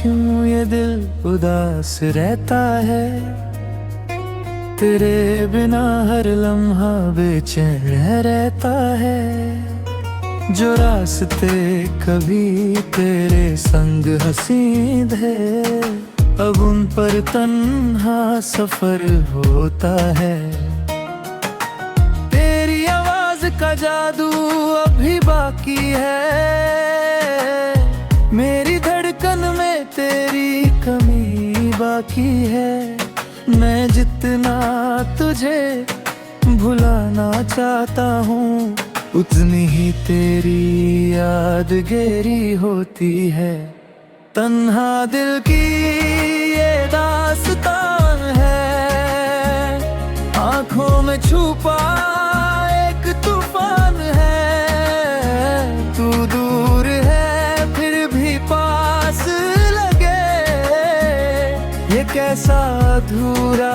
क्यों ये दिल उदास रहता है, तेरे बिना हर लम्हा बेचैन रहता है। जो रास्ते कभी तेरे संग हसीन है, अब उन पर तन्हा सफर होता है। तेरी आवाज का जादू अभी बाकी है, मेरी धड़कन में तेरी कमी बाकी है। मैं जितना तुझे भुलाना चाहता हूँ, उतनी ही तेरी याद गहरी होती है। तन्हा दिल की ये दास्तान है, आँखों में छुपा एक तूफान है। तू दूर है फिर भी पास लगे, ये कैसा अधूरा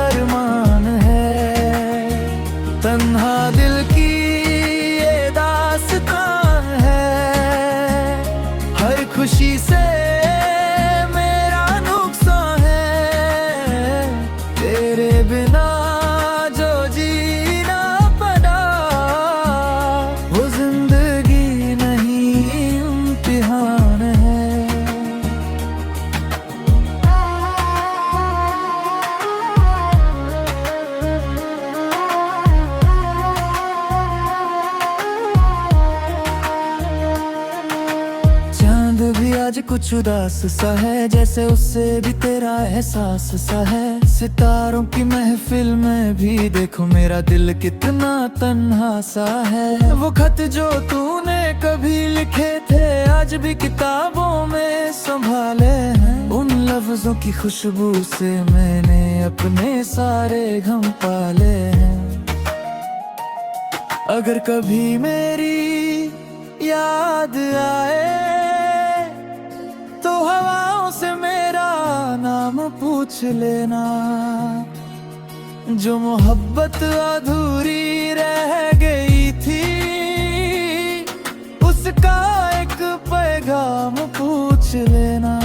अरमान है। तन्हा दिल की ये दास्तान है, हर खुशी से मेरा नुकसान है। तेरे बिना जो जीना पड़ा, वो जिंदगी नहीं इम्तिहान है। चांद भी आज कुछ उदास सा है, जैसे उससे भी तेरा एहसास सा है। सितारों की महफिल में भी देखो मेरा दिल कितना तन्हा सा है। वो खत जो तूने कभी लिखे थे, आज भी किताबों में संभाले हैं। उन लफ्जों की खुशबू से मैंने अपने सारे गम पाले हैं। अगर कभी मेरी याद आए, तो हवाओं से मेरा नाम पूछ लेना। जो मोहब्बत अधूरी रह गई थी, उसका एक पैगाम पूछ लेना।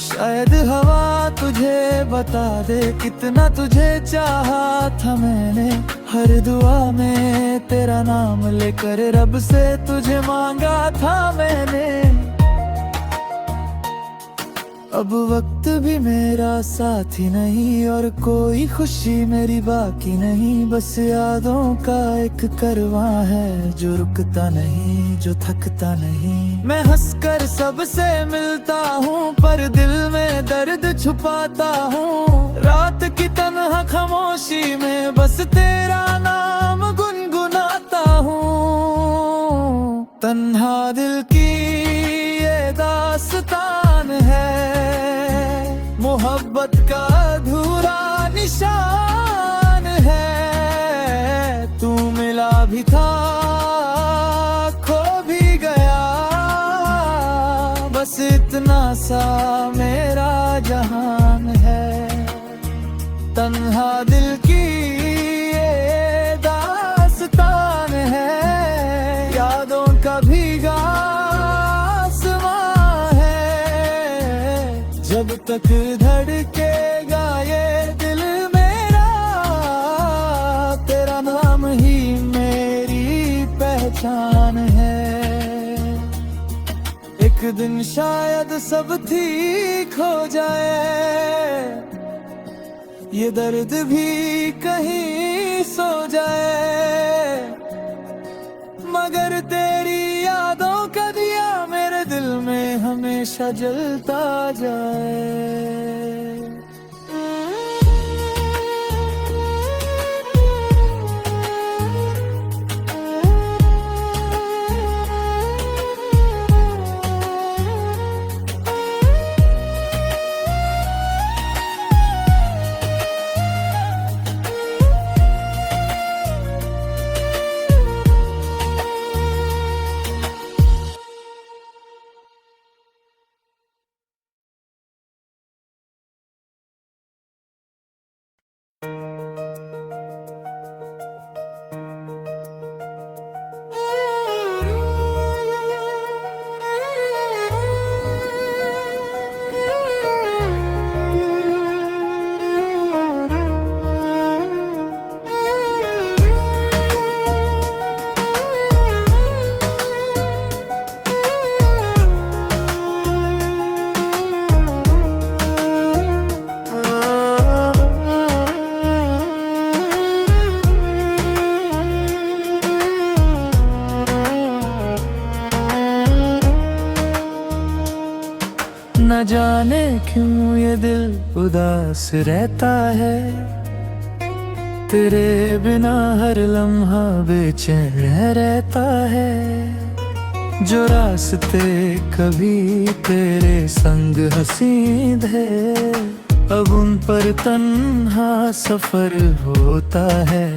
शायद हवा तुझे बता दे कितना तुझे चाहा था मैंने। हर दुआ में तेरा नाम लेकर रब से तुझे मांगा था मैंने। अब वक्त भी मेरा साथी नहीं, और कोई खुशी मेरी बाकी नहीं। बस यादों का एक करवा है, जो रुकता नहीं, जो थकता नहीं। मैं हंसकर सबसे मिलता हूँ, पर दिल में दर्द छुपाता हूँ। रात की तन्हा खामोशी में बस तेरा नाम गुनगुनाता हूँ। तन्हा दिल की ये दास्तान है, मोहब्बत का अधूरा निशान है। तू मिला भी था, खो भी गया, बस इतना सा मेरा जहान है। तन्हा दिल की ये दास्तान है, यादों का भीगा आसमां है। जब तक धड़केगा ये दिल मेरा, तेरा नाम ही मेरी पहचान है। एक दिन शायद सब ठीक हो जाए, ये दर्द भी कहीं सो जाए। मगर तेरी यादों का दिया मेरे दिल में हमेशा जलता जाए। जाने क्यों ये दिल उदास रहता है, तेरे बिना हर लम्हा बेचैन रहता है। जो रास्ते कभी तेरे संग हसीं थे, अब उन पर तन्हा सफर होता है।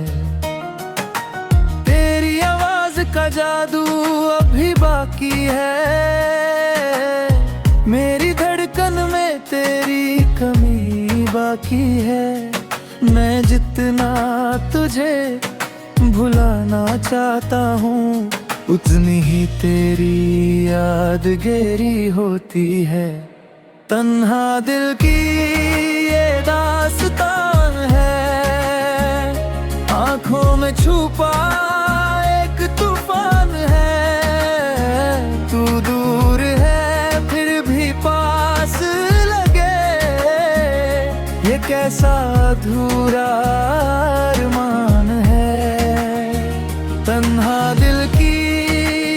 तेरी आवाज का जादू अभी बाकी है, मेरी धड़कन में तेरी कमी बाकी है। मैं जितना तुझे भुलाना चाहता हूँ, उतनी ही तेरी याद गहरी होती है। तन्हा दिल की ये दास्तान है, आंखों में छुपा एक तूफान है। तू दूर है फिर भी पास लगे, ये कैसा अधूरा अरमान है। तन्हा दिल की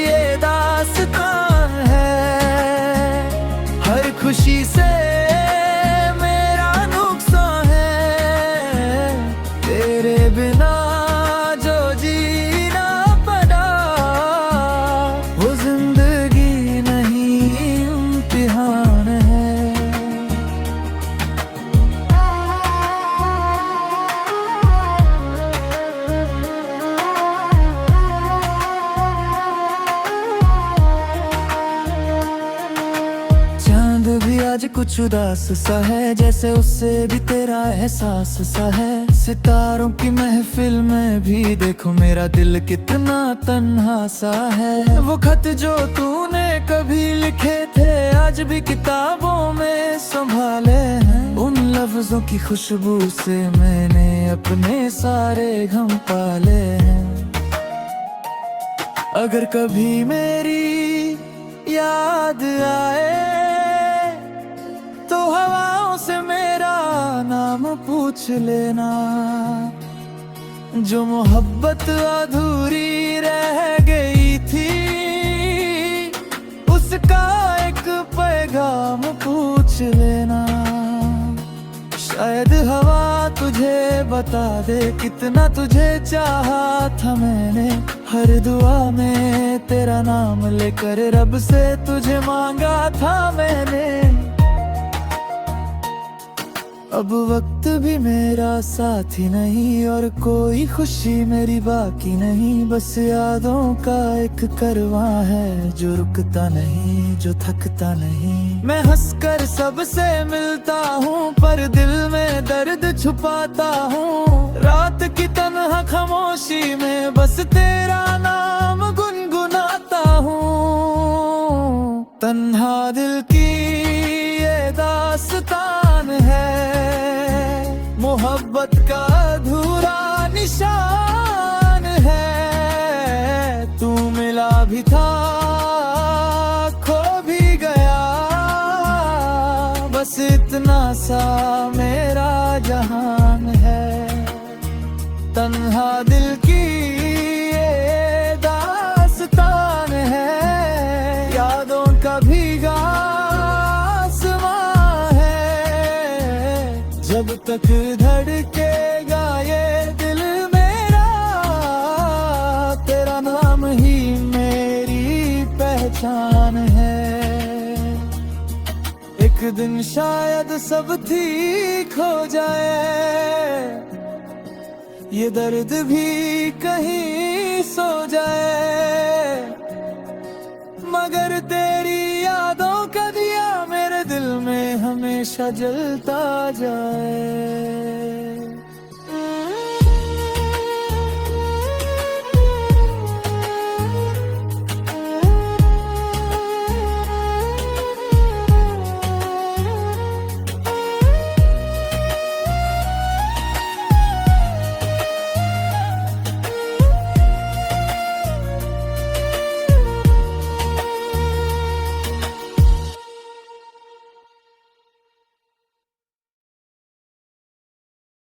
ये दास्तान है, हर खुशी से मेरा नुकसान है। तेरे बिना जो जीना पड़ा, वो जिंदगी नहीं इम्तिहान है। चांद भी आज कुछ उदास सा है, जैसे उससे भी तेरा एहसास सा है। सितारों की महफिल में भी देखो मेरा दिल कितना तन्हा सा है। वो खत जो तूने कभी लिखे थे, आज भी किताबों में संभाले हैं। उन लफ्जों की खुशबू से मैंने अपने सारे गम पाले हैं। अगर कभी मेरी याद आए, तो हवाओं से मेरा नाम पूछ लेना। जो मोहब्बत अधूरी रह गई थी, उसका एक पैगाम पूछ लेना। शायद हवा तुझे बता दे कितना तुझे चाहा था मैंने। हर दुआ में तेरा नाम लेकर रब से तुझे मांगा था मैंने। अब वक्त भी मेरा साथी नहीं, और कोई खुशी मेरी बाकी नहीं। बस यादों का एक करवां है, जो रुकता नहीं, जो थकता नहीं। मैं हंसकर सबसे मिलता हूँ, पर दिल में दर्द छुपाता हूँ। रात की तन्हा खामोशी में बस तेरा नाम गुनगुनाता हूँ। तन्हा दिल की ये दास्तान है, मोहब्बत का अधूरा निशान है। तू मिला भी था, खो भी गया, बस इतना सा मेरा जहान है। तन्हा दिल की ये दास्तान है, यादों का भीगा आसमां है। जब तक धड़केगा ये दिल मेरा, तेरा नाम ही मेरी पहचान है। एक दिन शायद सब ठीक हो जाए, ये दर्द भी कहीं सो जाए। मगर तेरी यादों का दिया मेरे दिल में हमेशा जलता जाए।